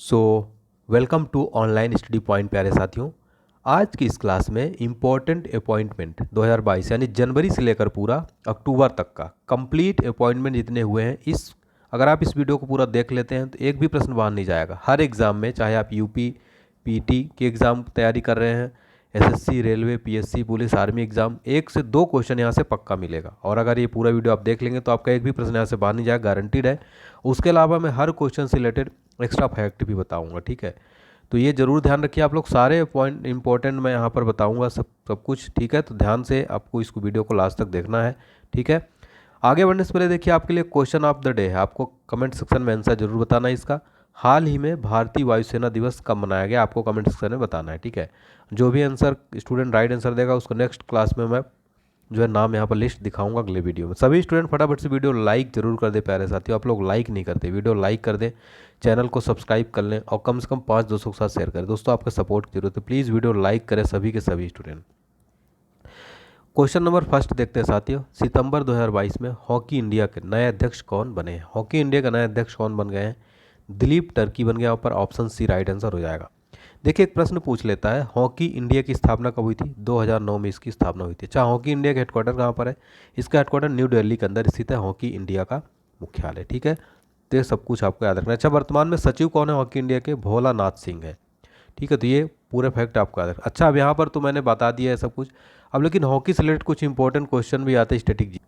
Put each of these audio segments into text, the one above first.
So welcome to online study point प्यारे साथियों। आज की इस क्लास में इम्पोर्टेंट अपॉइंटमेंट 2022 यानी जनवरी से लेकर पूरा अक्टूबर तक का कंप्लीट अपॉइंटमेंट जितने हुए हैं, इस अगर आप इस वीडियो को पूरा देख लेते हैं तो एक भी प्रश्न बाहर नहीं जाएगा। हर एग्ज़ाम में, चाहे आप यूपी पीटी के एग्ज़ाम तैयारी कर रहे हैं, SSC, railway, PSC, police, army exam, एक से दो क्वेश्चन यहाँ से पक्का मिलेगा। और अगर ये पूरा वीडियो आप देख लेंगे तो आपका एक भी प्रश्न यहाँ से बाहर नहीं जाएगा, गारंटीड है। उसके अलावा मैं हर क्वेश्चन से रिलेटेड एक्स्ट्रा फैक्ट भी बताऊंगा, ठीक है। तो ये ज़रूर ध्यान रखिए आप लोग, सारे पॉइंट इंपॉर्टेंट मैं यहाँ पर बताऊंगा, सब कुछ, ठीक है। तो ध्यान से आपको इस वीडियो को लास्ट तक देखना है, ठीक है। आगे बढ़ने से पहले देखिए, आपके लिए क्वेश्चन ऑफ द डे है। आपको कमेंट सेक्शन में आंसर जरूर बताना है इसका। हाल ही में भारतीय वायुसेना दिवस कब मनाया गया, आपको कमेंट सेक्शन में बताना है, ठीक है। जो भी आंसर स्टूडेंट राइट आंसर देगा उसको नेक्स्ट क्लास में मैं जो है नाम यहाँ पर लिस्ट दिखाऊंगा अगले वीडियो में। सभी स्टूडेंट फटाफट से वीडियो लाइक जरूर कर दे प्यारे साथियों। आप लोग लाइक नहीं करते, वीडियो लाइक कर दें, चैनल को सब्सक्राइब कर लें और कम से कम 5 दोस्तों के साथ शेयर करें। दोस्तों आपका सपोर्ट की जरूरत है, प्लीज़ वीडियो लाइक करें सभी के सभी स्टूडेंट। क्वेश्चन नंबर फर्स्ट देखते हैं साथियों। सितंबर 2022 में हॉकी इंडिया के नए अध्यक्ष कौन बने हैं? हॉकी इंडिया के नए अध्यक्ष कौन बन गए हैं? दिलीप टर्की बन गया। ऊपर ऑप्शन सी राइट आंसर हो जाएगा। देखिए, एक प्रश्न पूछ लेता है, हॉकी इंडिया की स्थापना कब हुई थी? 2009 में इसकी स्थापना हुई थी। अच्छा, हॉकी इंडिया का हेडक्वार्टर कहाँ पर है? इसका हेडक्वार्टर न्यू दिल्ली के अंदर स्थित है, हॉकी इंडिया का मुख्यालय, ठीक है। तो ये सब कुछ आपको याद रखना है। अच्छा, वर्तमान में सचिव कौन है हॉकी इंडिया के? भोला नाथ सिंह है, ठीक है। तो ये पूरे फैक्ट आपको याद रखना। अच्छा, अब यहाँ पर तो मैंने बता दिया है सब कुछ। अब लेकिन हॉकी से रिलेटेड कुछ इंपॉर्टेंट क्वेश्चन भी आते हैं स्टैटिक जी।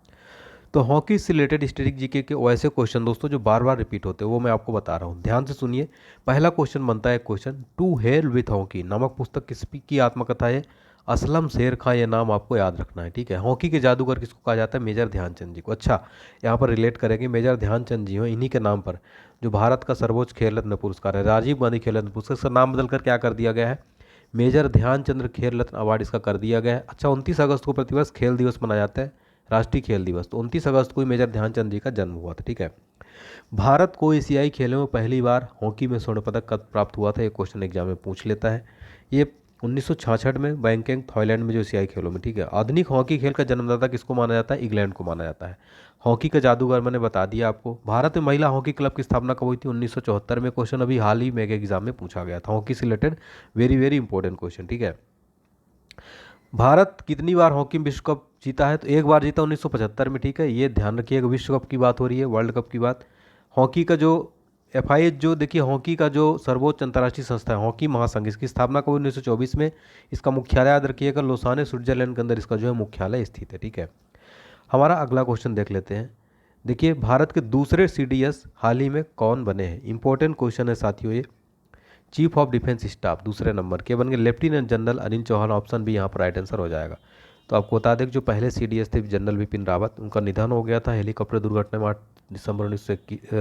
तो हॉकी से रिलेटेड स्टैटिक जीके के वैसे क्वेश्चन दोस्तों जो बार बार रिपीट होते हैं वो मैं आपको बता रहा हूँ, ध्यान से सुनिए। पहला क्वेश्चन बनता है question, to hell with hockey नामक पुस्तक किसकी आत्मकथा है? असलम शेर खां, ये नाम आपको याद रखना है, ठीक है। हॉकी के जादूगर किसको कहा जाता है? मेजर ध्यानचंद जी को। अच्छा, यहाँ पर रिलेट करेंगे, मेजर ध्यानचंद जी हो, इन्हीं के नाम पर जो भारत का सर्वोच्च खेल रत्न पुरस्कार है, राजीव गांधी खेल रत्न पुरस्कार, इसका नाम बदलकर क्या कर दिया गया है? मेजर ध्यानचंद्र खेल रत्न अवार्ड इसका कर दिया गया है। अच्छा, 29 अगस्त को प्रतिवर्ष खेल दिवस मनाया जाता है, राष्ट्रीय खेल दिवस। तो 29 अगस्त को ही मेजर ध्यानचंद जी का जन्म हुआ था, ठीक है। भारत को एशियाई खेलों में पहली बार हॉकी में स्वर्ण पदक कब प्राप्त हुआ था? ये क्वेश्चन एग्जाम में पूछ लेता है। ये 1966 में बैंकॉक थाईलैंड में जो एशियाई खेलों में, ठीक है। आधुनिक हॉकी खेल का जन्मदाता किसको माना जाता है? इंग्लैंड को माना जाता है। हॉकी का जादूगर मैंने बता दिया आपको। भारत में महिला हॉकी क्लब की स्थापना कब हुई थी? 1974 में। क्वेश्चन अभी हाल ही में एग्जाम में पूछा गया था, हॉकी से related very very important question, ठीक है। भारत कितनी बार हॉकी विश्व कप जीता है? तो एक बार जीता 1975 में, ठीक है। ये ध्यान रखिएगा, विश्व कप की बात हो रही है, वर्ल्ड कप की बात। हॉकी का जो एफआईएच, जो देखिए हॉकी का जो सर्वोच्च अंतर्राष्ट्रीय संस्था है, हॉकी महासंघ, इसकी स्थापना कब हुई? 1924 में। इसका मुख्यालय याद रखिएगा लोसाने, स्विट्जरलैंड के अंदर इसका जो है मुख्यालय स्थित है, ठीक है। हमारा अगला क्वेश्चन देख लेते हैं। देखिए, भारत के दूसरे सीडीएस हाल ही में कौन बने हैं? इंपॉर्टेंट क्वेश्चन है साथियों ये। चीफ ऑफ डिफेंस स्टाफ दूसरे नंबर के बन गए lieutenant general Anil Chauhan. Option भी यहाँ पर राइट आंसर हो जाएगा। तो आपको बता दें कि जो पहले सीडीएस थे जनरल बिपिन रावत, उनका निधन हो गया था हेलीकॉप्टर दुर्घटना में 8 दिसंबर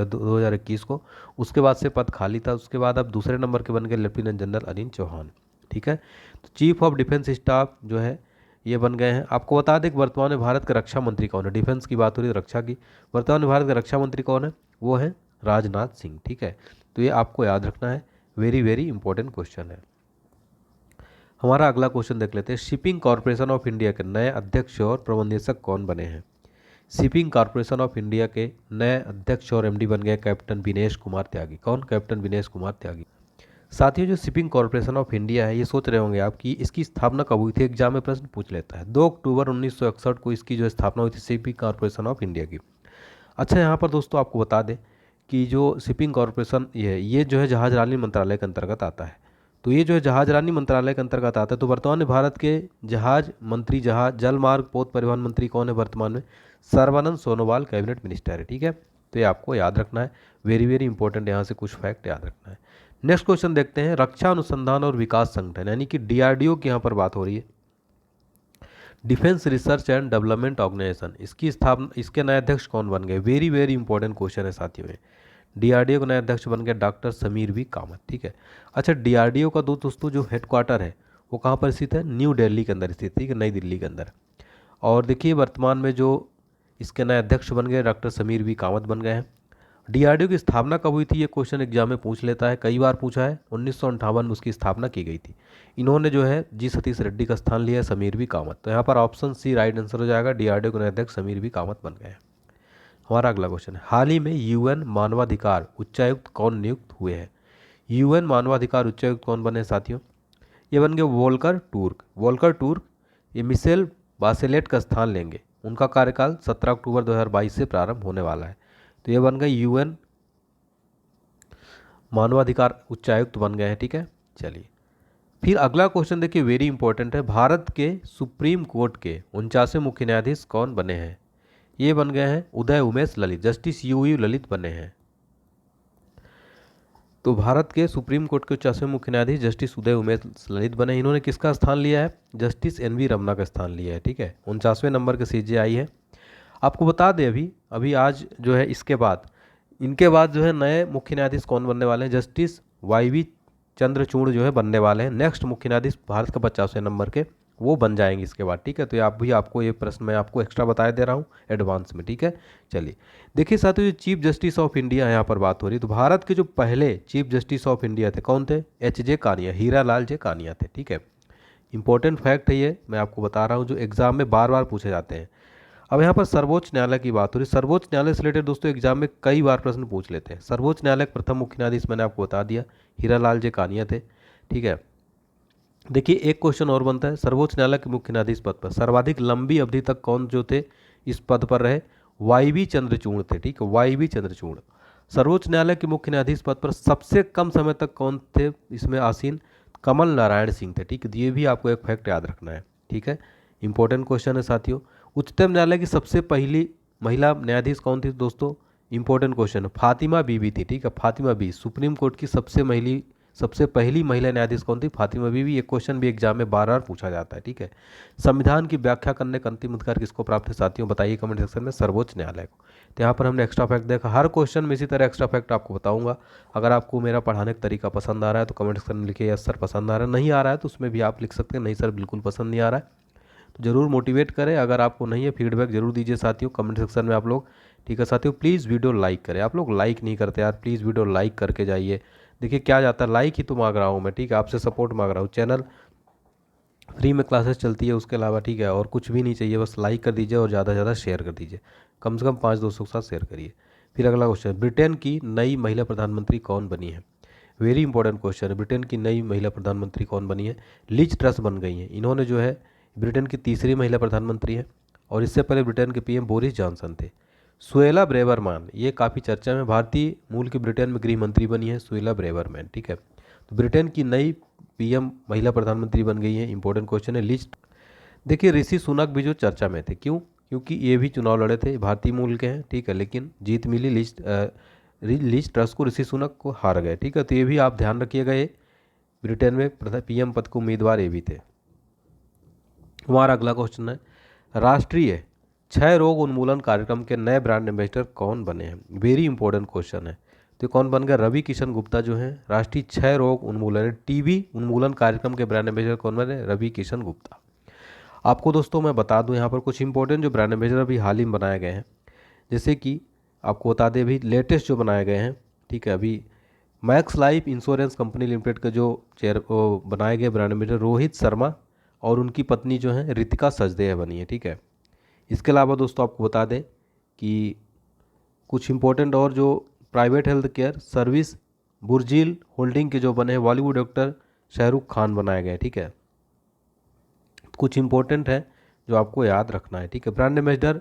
2021 को। उसके बाद से पद खाली था। उसके बाद अब दूसरे नंबर के बन गए लेफ्टिनेंट जनरल अनिल चौहान, ठीक है। तो चीफ ऑफ डिफेंस स्टाफ जो है ये बन गए हैं। आपको बता दें कि वर्तमान में भारत के रक्षा मंत्री कौन है? डिफेंस की बात हो रही है, रक्षा की। वर्तमान में भारत के रक्षा मंत्री कौन है? वो है राजनाथ सिंह, ठीक है। तो ये आपको याद रखना है, वेरी वेरी इंपॉर्टेंट क्वेश्चन है। हमारा अगला क्वेश्चन देख लेते हैं। शिपिंग कॉरपोरेशन ऑफ इंडिया के नए अध्यक्ष और प्रबंधक कौन बने हैं? शिपिंग कॉरपोरेशन ऑफ इंडिया के नए अध्यक्ष और एमडी बन गए कैप्टन विनेश कुमार त्यागी। कौन? कैप्टन विनेश कुमार त्यागी। साथियों, जो शिपिंग कॉरपोरेशन ऑफ इंडिया है, ये सोच रहे होंगे आप कि इसकी स्थापना कब हुई थी, एग्जाम में प्रश्न पूछ लेता है। 2 अक्टूबर 1961 को इसकी जो स्थापना हुई थी शिपिंग कॉरपोरेशन ऑफ इंडिया की। अच्छा, यहाँ पर दोस्तों आपको बता दें कि जो शिपिंग कॉरपोरेशन ये जो है जहाजरानी मंत्रालय के अंतर्गत आता है। तो ये जो है जहाजरानी मंत्रालय के अंतर्गत आता है। तो वर्तमान में भारत के जहाज मंत्री, जहाज जल मार्ग पोत परिवहन मंत्री कौन है वर्तमान में? सर्बानंद सोनोवाल कैबिनेट मिनिस्टर है, ठीक है। तो ये आपको याद रखना है, वेरी वेरी इंपॉर्टेंट, यहाँ से कुछ फैक्ट याद रखना है। नेक्स्ट क्वेश्चन देखते हैं। रक्षा अनुसंधान और विकास संगठन यानी कि डीआरडीओ की यहाँ पर बात हो रही है, defence research and development organisation, इसकी स्थापना, इसके नए अध्यक्ष कौन बन गए? वेरी वेरी इंपॉर्टेंट क्वेश्चन है साथियों में। डीआरडीओ के नए अध्यक्ष बन गए डॉक्टर समीर वी कामत, ठीक है। अच्छा, डीआरडीओ का दोस्तों जो हेडक्वार्टर है वो कहाँ पर स्थित है? न्यू दिल्ली के अंदर स्थित, ठीक है, नई दिल्ली के अंदर। और देखिए, वर्तमान में जो इसके नए अध्यक्ष बन गए डॉक्टर समीर वी कामत बन गए हैं। डीआरडीओ की स्थापना कब हुई थी? ये क्वेश्चन एग्जाम में पूछ लेता है, कई बार पूछा है। 1958 में उसकी स्थापना की गई थी। इन्होंने जो है जी सतीश रेड्डी का स्थान लिया है, समीर वी कामत। तो यहाँ पर ऑप्शन सी राइट आंसर हो जाएगा, डीआरडीओ के नए अध्यक्ष समीर वी कामत बन गए हैं। हमारा अगला क्वेश्चन है, हाल ही में यूएन मानवाधिकार उच्चायुक्त कौन नियुक्त हुए हैं? यूएन मानवाधिकार उच्चायुक्त कौन बने साथियों? ये बन गए वोल्कर टूर्क। वोल्कर टूर्क ये मिशेल बासेलेट का स्थान लेंगे। उनका कार्यकाल 17 अक्टूबर 2022 से प्रारंभ होने वाला है। तो ये बन गए यूएन मानवाधिकार उच्चायुक्त बन गए हैं। ठीक है, चलिए फिर अगला क्वेश्चन देखिए, वेरी इंपॉर्टेंट है। भारत के सुप्रीम कोर्ट के 49वें मुख्य न्यायाधीश कौन बने हैं? ये बन गए हैं उदय उमेश ललित, जस्टिस यू ललित बने हैं। तो भारत के सुप्रीम कोर्ट के 49वें मुख्य न्यायाधीश जस्टिस उदय उमेश ललित बने। इन्होंने किसका स्थान लिया है? जस्टिस एनवी रमना का स्थान लिया है। ठीक है, 49वें नंबर के सीजेआई है। आपको बता दें अभी आज जो है इसके बाद इनके बाद जो है नए मुख्य न्यायाधीश कौन बनने वाले हैं? जस्टिस वाईवी चंद्रचूड़ जो है बनने वाले हैं नेक्स्ट मुख्य न्यायाधीश भारत के 50वें नंबर के, वो बन जाएंगे इसके बाद। ठीक है, तो आप भी आपको ये प्रश्न मैं आपको एक्स्ट्रा बता दे रहा हूँ एडवांस में। ठीक है, चलिए देखिए साथियों, जो चीफ जस्टिस ऑफ इंडिया यहाँ पर बात हो रही है, तो भारत के जो पहले चीफ जस्टिस ऑफ इंडिया थे कौन थे? एच.जे. कानिया, हीरा लाल जे कानिया थे। ठीक है, इंपॉर्टेंट फैक्ट है ये, मैं आपको बता रहा हूँ, जो एग्जाम में बार बार पूछे जाते हैं। अब यहाँ पर सर्वोच्च न्यायालय की बात हो रही है। सर्वोच्च न्यायालय से रिलेटेड दोस्तों एग्जाम में कई बार प्रश्न पूछ लेते हैं। सर्वोच्च न्यायालय के प्रथम मुख्य न्यायाधीश मैंने आपको बता दिया, हीरा लाल जे कानिया थे। ठीक है, देखिए एक क्वेश्चन और बनता है, सर्वोच्च न्यायालय के मुख्य न्यायाधीश पद पर सर्वाधिक लंबी अवधि तक कौन जो थे इस पद पर रहे? वाईवी चंद्रचूड़ थे। ठीक है, वाईवी चंद्रचूड़। सर्वोच्च न्यायालय के मुख्य न्यायाधीश पद पर सबसे कम समय तक कौन थे इसमें आसीन? कमल नारायण सिंह थे। ठीक है, ये भी आपको एक फैक्ट याद रखना है। ठीक है, इंपॉर्टेंट क्वेश्चन है साथियों। उच्चतम न्यायालय की सबसे पहली महिला न्यायाधीश कौन थी दोस्तों? इंपॉर्टेंट क्वेश्चन है, फातिमा बीबी थी। ठीक है, फातिमा बीबी सुप्रीम कोर्ट की सबसे पहली महिला न्यायाधीश कौन थी? फातिमा बीबी। ये क्वेश्चन भी एग्जाम में बार बार पूछा जाता है। ठीक है, संविधान की व्याख्या करने का अंतिम अधिकार किसको प्राप्त है साथियों? बताइए कमेंट सेक्शन में। सर्वोच्च न्यायालय को। तो यहाँ पर हमने एक्स्ट्रा फैक्ट देखा, हर क्वेश्चन में इसी तरह एक्स्ट्रा फैक्ट आपको बताऊंगा। अगर आपको मेरा पढ़ाने का तरीका पसंद आ रहा है तो कमेंट सेक्शन में लिखिए यस सर पसंद आ रहा है, नहीं आ रहा है तो उसमें भी आप लिख सकते हैं नहीं सर बिल्कुल पसंद नहीं आ रहा है। तो ज़रूर मोटिवेट करें, अगर आपको नहीं है फीडबैक जरूर दीजिए साथियों कमेंट सेक्शन में आप लोग। ठीक है साथियों, प्लीज़ वीडियो लाइक करें। आप लोग लाइक नहीं करते यार, प्लीज़ वीडियो लाइक करके जाइए। देखिए क्या जाता है, लाइक ही तो मांग रहा हूँ मैं। ठीक है, आपसे सपोर्ट मांग रहा हूँ। चैनल फ्री में क्लासेस चलती है उसके अलावा। ठीक है, और कुछ भी नहीं चाहिए, बस लाइक कर दीजिए और ज़्यादा से ज़्यादा शेयर कर दीजिए, कम से कम 5 दोस्तों के साथ शेयर करिए। फिर अगला क्वेश्चन, ब्रिटेन की नई महिला प्रधानमंत्री कौन बनी है? वेरी इंपॉर्टेंट क्वेश्चन है, ब्रिटेन की नई महिला प्रधानमंत्री कौन बनी है? लिज ट्रस बन गई हैं। इन्होंने जो है ब्रिटेन की तीसरी महिला प्रधानमंत्री है, और इससे पहले ब्रिटेन के पीएम बोरिस जॉनसन थे। सुएला ब्रेवरमैन, ये काफ़ी चर्चा में, भारतीय मूल की ब्रिटेन में गृह मंत्री बनी है सुएला ब्रेवरमैन। ठीक है, तो ब्रिटेन की नई पीएम महिला प्रधानमंत्री बन गई है। इंपॉर्टेंट क्वेश्चन है। लिस्ट देखिए, ऋषि सुनक भी जो चर्चा में थे, क्यों? क्योंकि ये भी चुनाव लड़े थे, भारतीय मूल के हैं। ठीक है, लेकिन जीत मिली लिज ट्रस को, ऋषि सुनक को हार गए। ठीक है, तो ये भी आप ध्यान रखिएगा, ये ब्रिटेन में पीएम पद के उम्मीदवार ये भी थे। हमारा अगला क्वेश्चन है, राष्ट्रीय क्षय रोग उन्मूलन कार्यक्रम के नए ब्रांड एम्बेसडर कौन बने हैं? वेरी इंपॉर्टेंट क्वेश्चन है। तो कौन बन गया? रवि किशन गुप्ता जो है राष्ट्रीय क्षय रोग उन्मूलन टीबी उन्मूलन कार्यक्रम के ब्रांड एम्बेसडर कौन बने? रवि किशन गुप्ता। आपको दोस्तों मैं बता दूं यहाँ पर कुछ इंपॉर्टेंट जो ब्रांड एम्बेसडर अभी हाल ही में बनाए गए हैं, जैसे कि आपको बता दें अभी लेटेस्ट जो बनाए गए हैं। ठीक है, अभी max life insurance company limited का जो बनाए गए ब्रांड एम्बेसडर रोहित शर्मा और उनकी पत्नी जो है रितिका सचदेव बनी है। ठीक है, इसके अलावा दोस्तों आपको बता दें कि कुछ इंपॉर्टेंट और जो private health care service Burjeel holding के जो बने हैं बॉलीवुड एक्टर शाहरुख खान बनाए गए। ठीक है, कुछ इंपॉर्टेंट है जो आपको याद रखना है। ठीक है, ब्रांड एम्बेसडर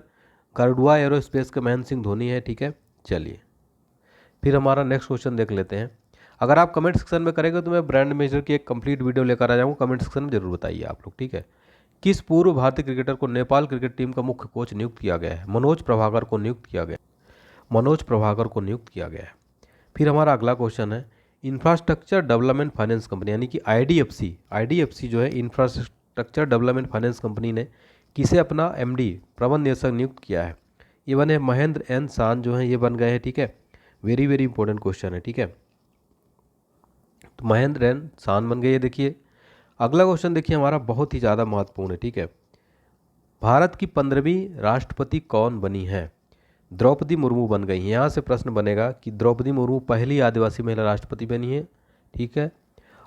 करडुआ एरोस्पेस के महेंद्र सिंह धोनी है। ठीक है, चलिए फिर हमारा नेक्स्ट क्वेश्चन देख लेते हैं। अगर आप कमेंट सेक्शन में करेंगे तो मैं ब्रांड एम्बेसडर की एक कंप्लीट वीडियो लेकर आ जाऊँगा, कमेंट सेक्शन में जरूर बताइए आप लोग। ठीक है, किस पूर्व भारतीय क्रिकेटर को नेपाल क्रिकेट टीम का मुख्य कोच नियुक्त किया गया है? मनोज प्रभाकर को नियुक्त किया गया है। फिर हमारा अगला क्वेश्चन है, इंफ्रास्ट्रक्चर डेवलपमेंट फाइनेंस कंपनी यानी कि आईडीएफसी जो है इंफ्रास्ट्रक्चर डेवलपमेंट फाइनेंस कंपनी ने किसे अपना एमडी प्रबंध निदेशक नियुक्त किया है? ये बने महेंद्र एन सान जो है ये बन गए हैं। ठीक है, वेरी वेरी इंपॉर्टेंट क्वेश्चन है। ठीक है, तो महेंद्र एन सान बन गए। देखिए अगला क्वेश्चन देखिए हमारा बहुत ही ज़्यादा महत्वपूर्ण है। ठीक है, भारत की 15वीं राष्ट्रपति कौन बनी है? द्रौपदी मुर्मू बन गई हैं। यहाँ से प्रश्न बनेगा कि द्रौपदी मुर्मू पहली आदिवासी महिला राष्ट्रपति बनी है। ठीक है,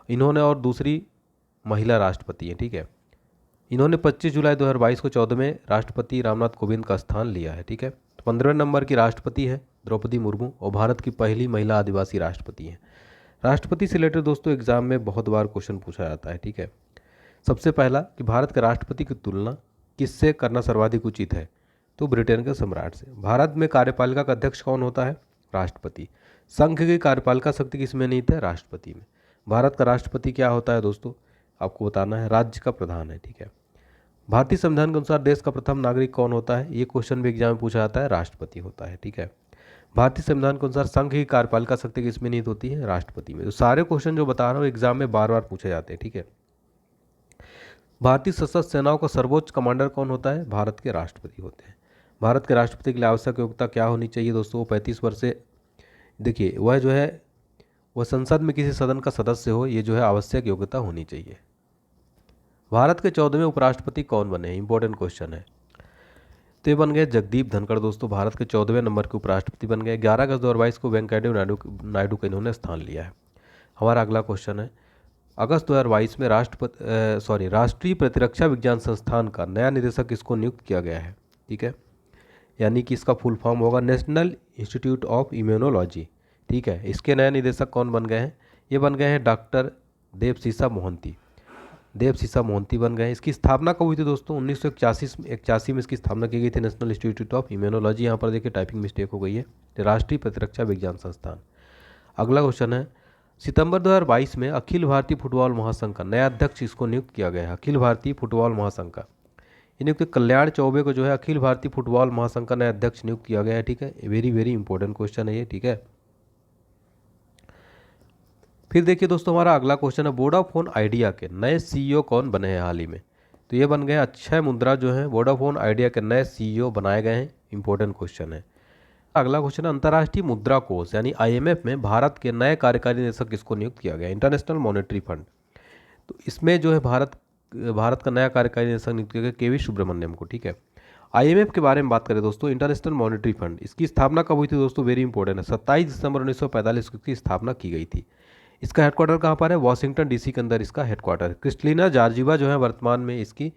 इन्होंने और दूसरी महिला राष्ट्रपति है। ठीक है, इन्होंने 25 जुलाई 2022 को 14वें राष्ट्रपति रामनाथ कोविंद का स्थान लिया है। ठीक है, तो 15वें नंबर की राष्ट्रपति है द्रौपदी मुर्मू और भारत की पहली महिला आदिवासी राष्ट्रपति है। राष्ट्रपति से रिलेटेड दोस्तों एग्जाम में बहुत बार क्वेश्चन पूछा जाता है, ठीक है। सबसे पहला कि भारत के राष्ट्रपति की तुलना किससे करना सर्वाधिक उचित है, तो ब्रिटेन के सम्राट से। भारत में कार्यपालिका का अध्यक्ष कौन होता है, राष्ट्रपति। संघ की कार्यपालिका शक्ति किसमें निहित है, राष्ट्रपति में। भारत का राष्ट्रपति क्या होता है दोस्तों, आपको बताना है, राज्य का प्रधान है, ठीक है। भारतीय संविधान के अनुसार देश का प्रथम नागरिक कौन होता है, ये क्वेश्चन भी एग्जाम में पूछा जाता है, राष्ट्रपति होता है, ठीक है। भारतीय संविधान के अनुसार संघ की कार्यपालिका शक्ति किसमें निहित होती है, राष्ट्रपति में। तो सारे क्वेश्चन जो बता रहा हूँ एग्जाम में बार बार पूछे जाते हैं, ठीक है। भारतीय सशस्त्र सेनाओं का सर्वोच्च कमांडर कौन होता है, भारत के राष्ट्रपति होते हैं। भारत के राष्ट्रपति के लिए आवश्यक योग्यता क्या होनी चाहिए दोस्तों, 35 वर्ष से, देखिए वह जो है वह संसद में किसी सदन का सदस्य हो, ये जो है आवश्यक योग्यता होनी चाहिए। भारत के 14वें उपराष्ट्रपति कौन बने हैं, इंपॉर्टेंट क्वेश्चन है। तो ये बन गए जगदीप धनखड़ दोस्तों, भारत के 14वें नंबर के उपराष्ट्रपति बन गए। 11 अगस्त 2022 को वेंकैया नायडू का इन्होंने स्थान लिया है। हमारा अगला क्वेश्चन है, अगस्त 2022 में राष्ट्रीय प्रतिरक्षा विज्ञान संस्थान का नया निदेशक किसको नियुक्त किया गया है, ठीक है। यानी कि इसका फुल फॉर्म होगा नेशनल इंस्टीट्यूट ऑफ इम्यूनोलॉजी, ठीक है। इसके नए निदेशक कौन बन गए हैं, ये बन गए हैं डॉक्टर देवसीसा मोहंती बन गए। इसकी स्थापना कब हुई थी दोस्तों, 1981 में इसकी स्थापना की गई थी, नेशनल इंस्टीट्यूट ऑफ इम्यूनोलॉजी। यहाँ पर देखिए टाइपिंग मिस्टेक हो गई है, राष्ट्रीय प्रतिरक्षा विज्ञान संस्थान। अगला क्वेश्चन है, सितंबर 2022 में अखिल भारतीय फुटबॉल महासंघ का नया अध्यक्ष इसको नियुक्त किया गया है, अखिल भारतीय फुटबॉल महासंघ का। नियुक्त कल्याण चौबे को जो है अखिल भारतीय फुटबॉल महासंघ का नया अध्यक्ष नियुक्त किया गया है, ठीक है। वेरी वेरी इंपॉर्टेंट क्वेश्चन है ये, ठीक है। फिर देखिए दोस्तों हमारा अगला क्वेश्चन है, वोडाफोन आइडिया के नए सीईओ कौन बने हैं हाल ही में, तो ये बन गए अक्षय मुद्रा जो है वोडाफोन आइडिया के नए सीईओ बनाए गए हैं, इंपॉर्टेंट क्वेश्चन है। अगला क्वेश्चन है, अंतर्राष्ट्रीय मुद्रा कोष यानी आईएमएफ में भारत के नए कार्यकारी निदेशक किसको नियुक्त किया गया, इंटरनेशनल मॉनेटरी फंड। तो इसमें जो है भारत का नया कार्यकारी निदेशक नियुक्त किया गया केवी सुब्रमण्यम को, ठीक है। आईएमएफ के बारे में बात करें दोस्तों, इंटरनेशनल मॉनेटरी फंड, इसकी स्थापना कब हुई थी दोस्तों, वेरी इंपॉर्टेंट है, 27 दिसंबर 1945 को इसकी स्थापना की गई थी। इसका हेडक्वार्टर कहाँ पर है, वॉशिंगटन डीसी के अंदर इसका हेडक्वार्टर है। क्रिस्टलिना जॉर्जिवा जो है वर्तमान में इसकी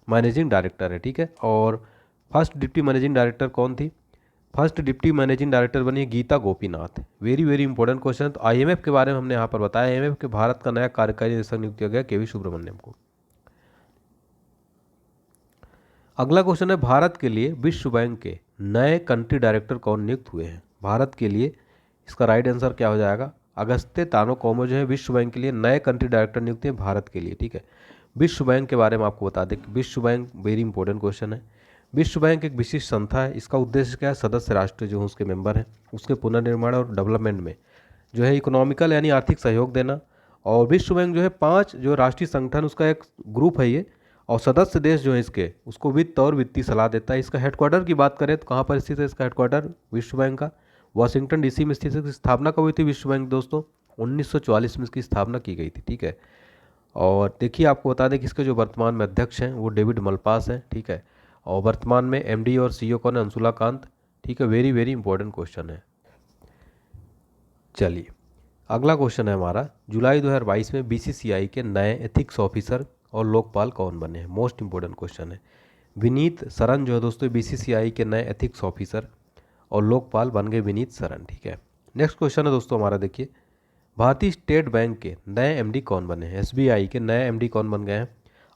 मैनेजिंग डायरेक्टर है, ठीक है। और फर्स्ट डिप्टी मैनेजिंग डायरेक्टर कौन थी, फर्स्ट डिप्टी मैनेजिंग डायरेक्टर बनी है Geeta Gopinath. Very very important question. तो आईएमएफ के बारे में हमने यहाँ पर बताया, आईएमएफ के भारत का नया कार्यकारी निदेशक नियुक्त किया गया केवी सुब्रमण्यम को। अगला क्वेश्चन है, भारत के लिए विश्व बैंक के नए कंट्री डायरेक्टर कौन नियुक्त हुए हैं, भारत के लिए इसका राइट आंसर क्या हो जाएगा, अगस्त्य तानो-कोमो जो है विश्व बैंक के लिए नए कंट्री डायरेक्टर नियुक्त हैं भारत के लिए, ठीक है। विश्व बैंक के बारे में आपको बता दें कि विश्व बैंक वेरी इंपॉर्टेंट क्वेश्चन है। विश्व बैंक एक विशिष्ट संस्था है, इसका उद्देश्य क्या है, सदस्य राष्ट्र जो उसके मेंबर हैं उसके पुनर्निर्माण और डेवलपमेंट में जो है इकोनॉमिकल यानी आर्थिक सहयोग देना। और विश्व बैंक जो है 5 जो राष्ट्रीय संगठन उसका एक ग्रुप है ये, और सदस्य देश जो है इसके उसको वित्त और वित्तीय सलाह देता है। इसका हेडक्वार्टर की बात करें तो कहाँ पर स्थित है इसका हेडक्वार्टर, विश्व बैंक का वाशिंगटन डीसी में स्थित है। स्थापना कब हुई थी विश्व बैंक दोस्तों, 1944 में इसकी स्थापना की गई थी, ठीक है। और देखिए आपको बता दें कि इसके जो वर्तमान में अध्यक्ष हैं वो डेविड मलपास हैं, ठीक है। और वर्तमान में एमडी और सीईओ कौन है, अंशुला कांत, ठीक है। वेरी वेरी इंपॉर्टेंट क्वेश्चन है। चलिए अगला क्वेश्चन है हमारा, जुलाई 2022 में बीसीसीआई के नए एथिक्स ऑफिसर और लोकपाल कौन बने हैं, मोस्ट इंपॉर्टेंट क्वेश्चन है। विनीत सरन जो है दोस्तों बीसीसीआई के नए एथिक्स ऑफिसर और लोकपाल बन गए विनीत सरन, ठीक है। नेक्स्ट क्वेश्चन है दोस्तों हमारा, देखिए भारतीय स्टेट बैंक के नए एमडी कौन बने हैं, एसबीआई के नए एमडी कौन बन गए हैं,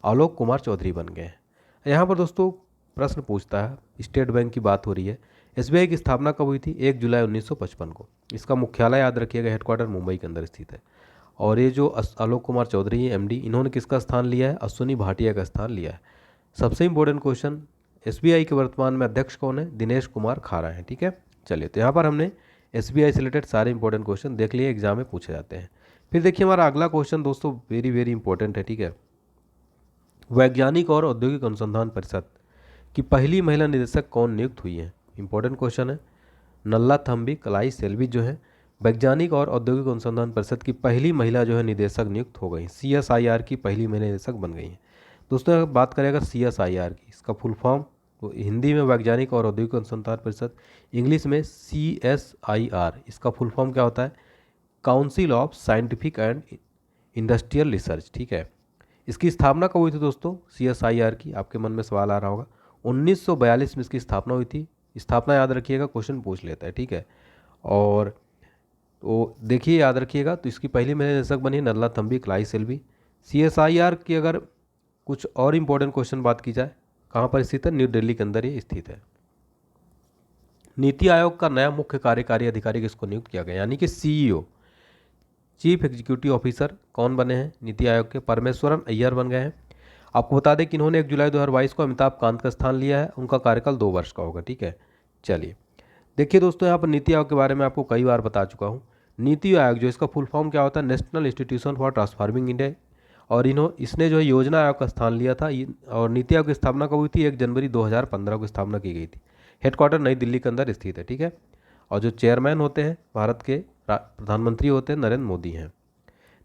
आलोक कुमार चौधरी बन गए हैं। यहाँ पर दोस्तों प्रश्न पूछता है, स्टेट बैंक की बात हो रही है, एसबीआई की स्थापना कब हुई थी, 1 जुलाई 1955 को। इसका मुख्यालय याद रखिएगा हेडक्वार्टर मुंबई के अंदर स्थित है। और ये जो आलोक कुमार चौधरी है एमडी, इन्होंने किसका स्थान लिया है, अश्विनी भाटिया का स्थान लिया है। सबसे इंपॉर्टेंट क्वेश्चन, एसबीआई के वर्तमान में अध्यक्ष कौन है, दिनेश कुमार खारा है, ठीक है। चलिए तो यहाँ पर हमने एसबीआई से रिलेटेड सारे इंपॉर्टेंट क्वेश्चन देख लिए, एग्जाम में पूछे जाते हैं। फिर देखिए हमारा अगला क्वेश्चन दोस्तों वेरी वेरी इंपॉर्टेंट है, ठीक है। वैज्ञानिक और औद्योगिक अनुसंधान परिषद की पहली महिला निदेशक कौन नियुक्त हुई है, इंपॉर्टेंट क्वेश्चन है। नल्ला थम्बी कलाई सेल्वी जो है वैज्ञानिक और औद्योगिक अनुसंधान परिषद की पहली महिला जो है निदेशक नियुक्त हो गई, सीएसआईआर की पहली महिला निदेशक बन गई हैं दोस्तों। अगर बात करें अगर सीएसआईआर की, इसका फुल फॉर्म तो हिंदी में वैज्ञानिक और औद्योगिक अनुसंधान परिषद, इंग्लिश में सीएसआईआर, इसका फुल फॉर्म क्या होता है, council of scientific and industrial research, ठीक है। इसकी स्थापना कब हुई थी दोस्तों सीएसआईआर की, आपके मन में सवाल आ रहा होगा, 1942 में इसकी स्थापना हुई थी। स्थापना याद रखिएगा, क्वेश्चन पूछ लेता है, ठीक है। और तो देखिए याद रखिएगा। तो इसकी पहली महिला निदेशक बनी नल्लाथम्बी क्लाईसेल्वी। CSIR की अगर कुछ और इम्पोर्टेंट क्वेश्चन बात की जाए, कहाँ पर स्थित है? न्यू दिल्ली के अंदर ये स्थित है। नीति आयोग का नया मुख्य कार्यकारी अधिकारी किसको नियुक्त किया गया, यानी कि CEO, चीफ एग्जीक्यूटिव ऑफिसर कौन बने हैं नीति आयोग के? परमेश्वरन अय्यर बन गए हैं। आपको बता दें कि इन्होंने 1 जुलाई 2022 को अमिताभ कांत का स्थान लिया है। उनका कार्यकाल 2 वर्ष का होगा। ठीक है, चलिए देखिए दोस्तों, यहाँ पर नीति आयोग के बारे में आपको कई बार बता चुका हूँ। नीति आयोग जो इसका फुल फॉर्म क्या होता है? National institution for transforming India. और इसने जो है योजना आयोग का स्थान लिया था। और नीति आयोग की स्थापना कब हुई थी? 1 जनवरी 2015 को स्थापना की गई थी। हेडक्वार्टर नई दिल्ली के अंदर स्थित है। ठीक है, और जो चेयरमैन होते हैं भारत के प्रधानमंत्री होते हैं नरेंद्र मोदी हैं।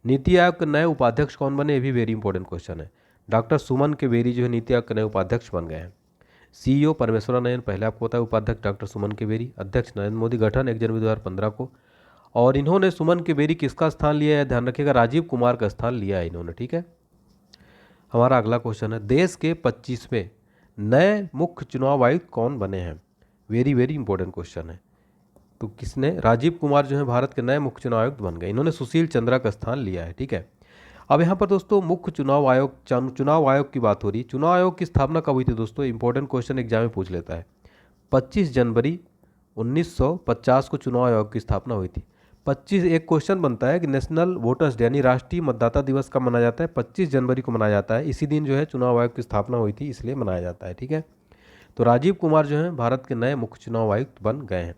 नीति आयोग के नए उपाध्यक्ष कौन बने? ये भी वेरी इंपॉर्टेंट क्वेश्चन है। डॉक्टर सुमन केवेरी जो है नीति आयोग के नए उपाध्यक्ष बन गए हैं। CEO परमेश्वरन अय्यर पहले आपको पता है, उपाध्यक्ष डॉक्टर सुमन केवेरी, अध्यक्ष नरेंद्र मोदी। गठन 1 जनवरी 2015 को। और इन्होंने सुमन केवेरी किसका स्थान लिया है? ध्यान रखिएगा, राजीव कुमार का स्थान लिया है इन्होंने। ठीक है, हमारा अगला क्वेश्चन है, देश के 25वें नए मुख्य चुनाव आयुक्त कौन बने हैं? वेरी वेरी इंपॉर्टेंट क्वेश्चन है। तो किसने? राजीव कुमार जो है भारत के नए मुख्य चुनाव आयुक्त बन गए। इन्होंने सुशील चंद्रा का स्थान लिया है। ठीक है, अब यहाँ पर दोस्तों मुख्य चुनाव आयोग की बात हो रही है। चुनाव आयोग की स्थापना कब हुई थी दोस्तों? इंपॉर्टेंट क्वेश्चन एग्जाम में पूछ लेता है। 25 जनवरी 1950 को चुनाव आयोग की स्थापना हुई थी। 25 एक क्वेश्चन बनता है कि नेशनल वोटर्स डे यानी राष्ट्रीय मतदाता दिवस कब मनाया जाता है? 25 जनवरी को मनाया जाता है। इसी दिन जो है चुनाव आयोग की स्थापना हुई थी, इसलिए मनाया जाता है। ठीक है, तो राजीव कुमार जो है भारत के नए मुख्य चुनाव आयुक्त बन गए हैं।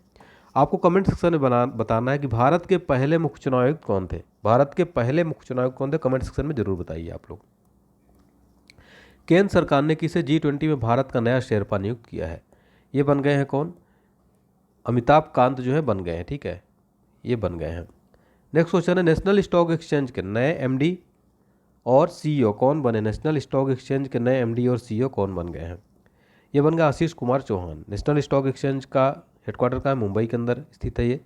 आपको कमेंट सेक्शन में बताना है कि भारत के पहले मुख्य चुनाव आयुक्त कौन थे? भारत के पहले मुख्य चुनाव आयुक्त कौन थे? कमेंट सेक्शन में जरूर बताइए आप लोग। केंद्र सरकार ने किसे G20 में भारत का नया शेरपा नियुक्त किया है? ये बन गए हैं कौन? अमिताभ कांत जो है बन गए हैं। ठीक है, ये बन गए हैं। नेक्स्ट क्वेश्चन है, नेशनल स्टॉक एक्सचेंज के नए MD और CEO कौन बने? नेशनल स्टॉक एक्सचेंज के नए MD और CEO कौन बन गए हैं? ये बन गया Ashish Kumar Chauhan. National stock exchange का हेडक्वार्टर का है मुंबई के अंदर स्थित है। ये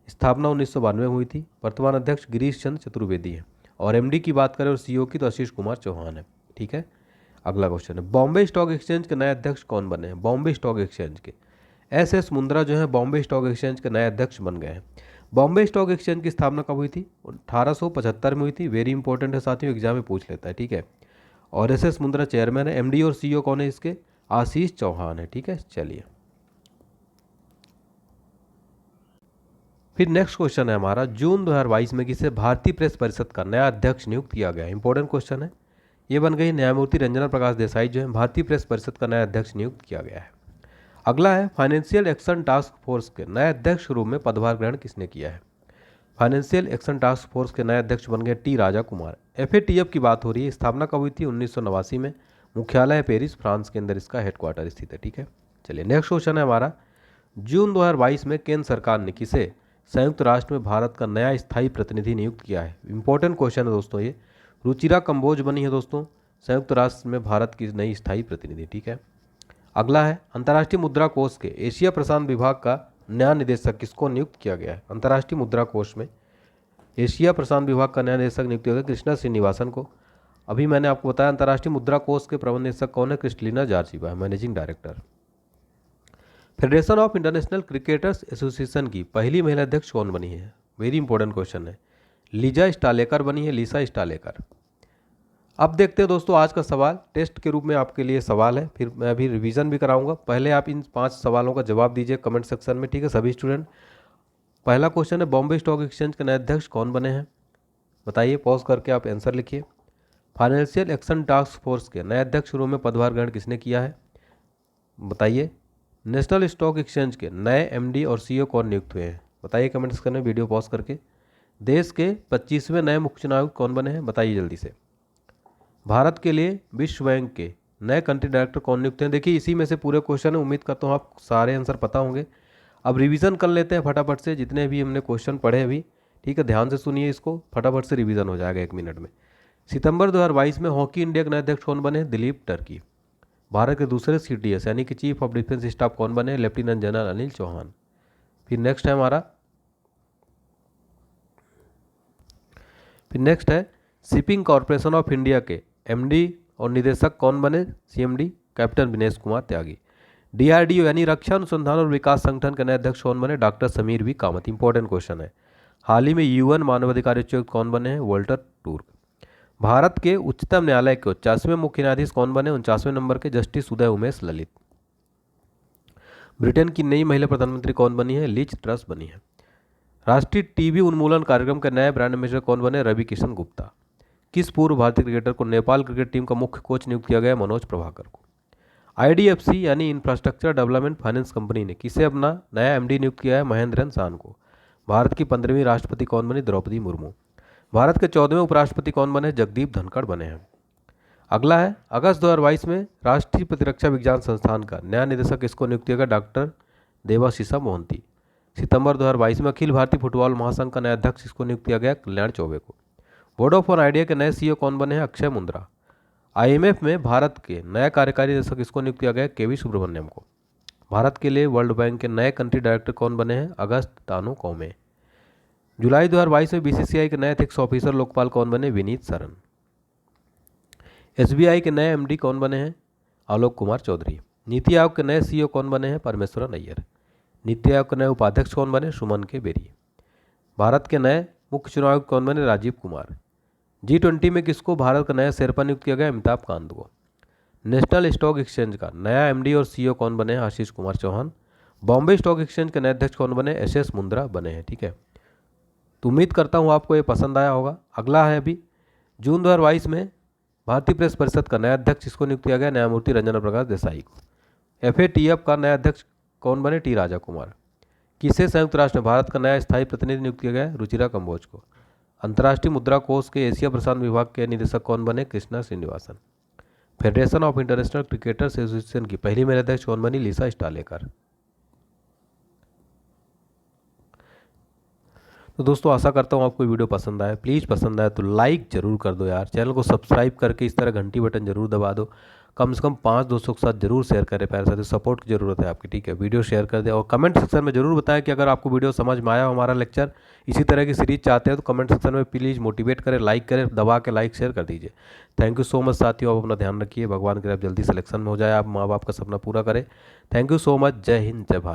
स्थापना 1992 में हुई थी। वर्तमान अध्यक्ष गिरीश चंद्र चतुर्वेदी है। और MD की बात करें और CEO की तो आशीष कुमार चौहान है। ठीक है, अगला क्वेश्चन है, बॉम्बे स्टॉक एक्सचेंज के नए अध्यक्ष कौन बने हैं? बॉम्बे स्टॉक एक्सचेंज के SS मुंद्रा जो है बॉम्बे स्टॉक एक्सचेंज के नए अध्यक्ष बन गए हैं। बॉम्बे स्टॉक एक्सचेंज की स्थापना कब हुई थी? 1875 में हुई थी। वेरी इंपॉर्टेंट है साथियों, एग्जाम में पूछ लेता है। ठीक है, और SS मुंद्रा चेयरमैन है। MD और CEO कौन है इसके? आशीष चौहान है। ठीक है, चलिए फिर नेक्स्ट क्वेश्चन है हमारा, जून 2022 में किसे भारतीय प्रेस परिषद का नया अध्यक्ष नियुक्त किया गया? इंपॉर्टेंट क्वेश्चन है। ये बन गई न्यायमूर्ति रंजना प्रकाश देसाई जो है भारतीय प्रेस परिषद का नया अध्यक्ष नियुक्त किया गया है। अगला है, फाइनेंशियल एक्शन टास्क फोर्स के नए अध्यक्ष के रूप में पदभार ग्रहण किसने किया है? फाइनेंशियल एक्शन टास्क फोर्स के नए अध्यक्ष बन गए T राजा कुमार। FATF की बात हो रही है। स्थापना कब हुई थी? 1989 में। मुख्यालय है पेरिस, फ्रांस के अंदर इसका हेडक्वार्टर स्थित है। ठीक है, चलिए नेक्स्ट क्वेश्चन है हमारा, जून 2022 में केंद्र सरकार ने किसे संयुक्त राष्ट्र में भारत का नया स्थायी प्रतिनिधि नियुक्त किया है? इंपॉर्टेंट क्वेश्चन है दोस्तों ये। रुचिरा कंबोज बनी है दोस्तों संयुक्त राष्ट्र में भारत की नई स्थायी प्रतिनिधि। ठीक है, अगला है, अंतर्राष्ट्रीय मुद्रा कोष के एशिया प्रशांत विभाग का नया निदेशक किसको नियुक्त किया गया है? अंतर्राष्ट्रीय मुद्रा कोष में एशिया प्रशांत विभाग का नया निदेशक नियुक्त किया गया कृष्णा श्रीनिवासन को। अभी मैंने आपको बताया अंतर्राष्ट्रीय मुद्रा कोष के प्रबंध निदेशक कौन है? क्रिस्टलिना जॉर्जीवा है, managing director. Federation of international cricketers association की पहली महिला अध्यक्ष कौन बनी है? वेरी इंपॉर्टेंट क्वेश्चन है। लीजा स्टालेकर बनी है, लीसा स्टालेकर। अब देखते हैं दोस्तों आज का सवाल, टेस्ट के रूप में आपके लिए सवाल है, फिर मैं अभी रिवीजन भी कराऊंगा। पहले आप इन 5 सवालों का जवाब दीजिए कमेंट सेक्शन में। ठीक है सभी स्टूडेंट। पहला क्वेश्चन है, बॉम्बे स्टॉक एक्सचेंज के नए अध्यक्ष कौन बने हैं? बताइए, पॉज करके आप आंसर लिखिए। फाइनेंशियल एक्शन टास्क फोर्स के नए अध्यक्ष के रूप में पदभार ग्रहण किसने किया है? बताइए। नेशनल स्टॉक एक्सचेंज के नए MD और CEO कौन नियुक्त हुए हैं? बताइए कमेंट सेक्शन में वीडियो पॉज करके। देश के 25वें नए मुख्य चुनाव आयुक्त कौन बने हैं? बताइए जल्दी से। भारत के लिए विश्व बैंक के नए कंट्री डायरेक्टर कौन नियुक्त हैं? देखिए इसी में से पूरे क्वेश्चन है, उम्मीद करता हूँ आप सारे आंसर पता होंगे। अब रिवीजन कर लेते हैं फटाफट से जितने भी हमने क्वेश्चन पढ़े अभी। ठीक है, ध्यान से सुनिए इसको, फटाफट से रिवीजन हो जाएगा 1 मिनट में। सितंबर 2022 में हॉकी इंडिया के नए अध्यक्ष कौन बने? दिलीप टर्की। भारत के दूसरे CDS यानी कि चीफ ऑफ डिफेंस स्टाफ कौन बने? Lieutenant general Anil Chauhan. फिर नेक्स्ट है शिपिंग कॉरपोरेशन ऑफ इंडिया के MD और निदेशक कौन बने? CMD captain Vinesh Kumar Tyagi. DRDO यानी रक्षा अनुसंधान और विकास संगठन के नए अध्यक्ष कौन बने? Doctor Sameer V Kamat. Important question है। हाल ही में UN मानवाधिकार उच्चायुक्त कौन बने हैं? वोल्टर टूर्क। भारत के उच्चतम न्यायालय के 49वें मुख्य न्यायाधीश कौन बने? 49वें नंबर के जस्टिस उदय उमेश ललित। ब्रिटेन की नई महिला प्रधानमंत्री कौन बनी है? लिज ट्रस बनी है। राष्ट्रीय टीबी उन्मूलन कार्यक्रम के नए ब्रांड एम्बेसडर कौन बने? रवि किशन गुप्ता। किस पूर्व भारतीय क्रिकेटर को नेपाल क्रिकेट टीम का मुख्य कोच नियुक्त किया गया? मनोज प्रभाकर को। IDFC यानी इंफ्रास्ट्रक्चर डेवलपमेंट फाइनेंस कंपनी ने किसे अपना नया MD नियुक्त किया है? महेंद्रन शान को। भारत की 15वीं राष्ट्रपति कौन बनी? द्रौपदी मुर्मू। भारत के 14वें उपराष्ट्रपति कौन बने? जगदीप धनखड़ बने हैं। अगला है, अगस्त 2022 में राष्ट्रीय प्रतिरक्षा विज्ञान संस्थान का नया निदेशक किसको नियुक्त किया गया? डॉक्टर देवाशीषा मोहंती। सितंबर 2022 में अखिल भारतीय फुटबॉल महासंघ का नया अध्यक्ष किसको नियुक्त किया गया? कल्याण चौबे को। वोडाफोन आइडिया के नए CEO कौन बने हैं? अक्षय मुंद्रा। IMF में भारत के नया कार्यकारी निदेशक किसको नियुक्त किया गया? KV सुब्रमण्यम को। भारत के लिए वर्ल्ड बैंक के नए कंट्री डायरेक्टर कौन बने हैं? अगस्त तानो कौमे। जुलाई 2022 में BCCI के नए एथिक्स ऑफिसर लोकपाल कौन बने? विनीत सरन। SBI के नए MD कौन बने हैं? आलोक कुमार चौधरी। नीति आयोग के नए CEO कौन बने हैं? परमेश्वरन अय्यर। नीति आयोग के नए उपाध्यक्ष कौन बने? सुमन के बेरी। भारत के नए मुख्य चुनाव आयुक्त कौन बने? राजीव कुमार। G20 में किसको भारत का नया शेरपा नियुक्त किया गया? अमिताभ कांत को। नेशनल स्टॉक एक्सचेंज का नया MD और CEO कौन बने हैं? आशीष कुमार चौहान। बॉम्बे स्टॉक एक्सचेंज के नए अध्यक्ष कौन बने? SS मुंद्रा बने हैं। ठीक है, तो उम्मीद करता हूँ आपको ये पसंद आया होगा। अगला है अभी जून 2022 में भारतीय प्रेस परिषद का नया अध्यक्ष किसको नियुक्त किया गया? न्यायमूर्ति रंजना प्रकाश देसाई को। FATF का नया अध्यक्ष कौन बने? T राजा कुमार। किसे संयुक्त राष्ट्र में भारत का नया स्थायी प्रतिनिधि नियुक्त किया गया? रुचिरा कंबोज को। अंतर्राष्ट्रीय मुद्रा कोष के एशिया प्रशांत विभाग के निदेशक कौन बने? Krishna Srinivasan. Federation of international cricketers association की पहली महिला अध्यक्ष कौन बनी? लिसा स्टालेकर। तो दोस्तों आशा करता हूँ आपको वीडियो पसंद आए। प्लीज़ पसंद आए तो लाइक जरूर कर दो यार, चैनल को सब्सक्राइब करके इस तरह घंटी बटन जरूर दबा दो। कम से कम 5 दोस्तों के साथ जरूर शेयर करें प्यारे साथियों, सपोर्ट की ज़रूरत है आपकी। ठीक है, वीडियो शेयर कर दें और कमेंट सेक्शन में जरूर बताएं कि अगर आपको वीडियो समझ में आया हो, हमारा लेक्चर इसी तरह की सीरीज चाहते हैं तो कमेंट सेक्शन में प्लीज़ मोटिवेट करें, लाइक करें, दबा के लाइक शेयर कर दीजिए। थैंक यू सो मच साथियों, आप अपना ध्यान रखिए। भगवान करे आप जल्दी सिलेक्शन में हो जाए, आप माँ बाप का सपना पूरा करें। Thank you so much. जय हिंद, जय भारत।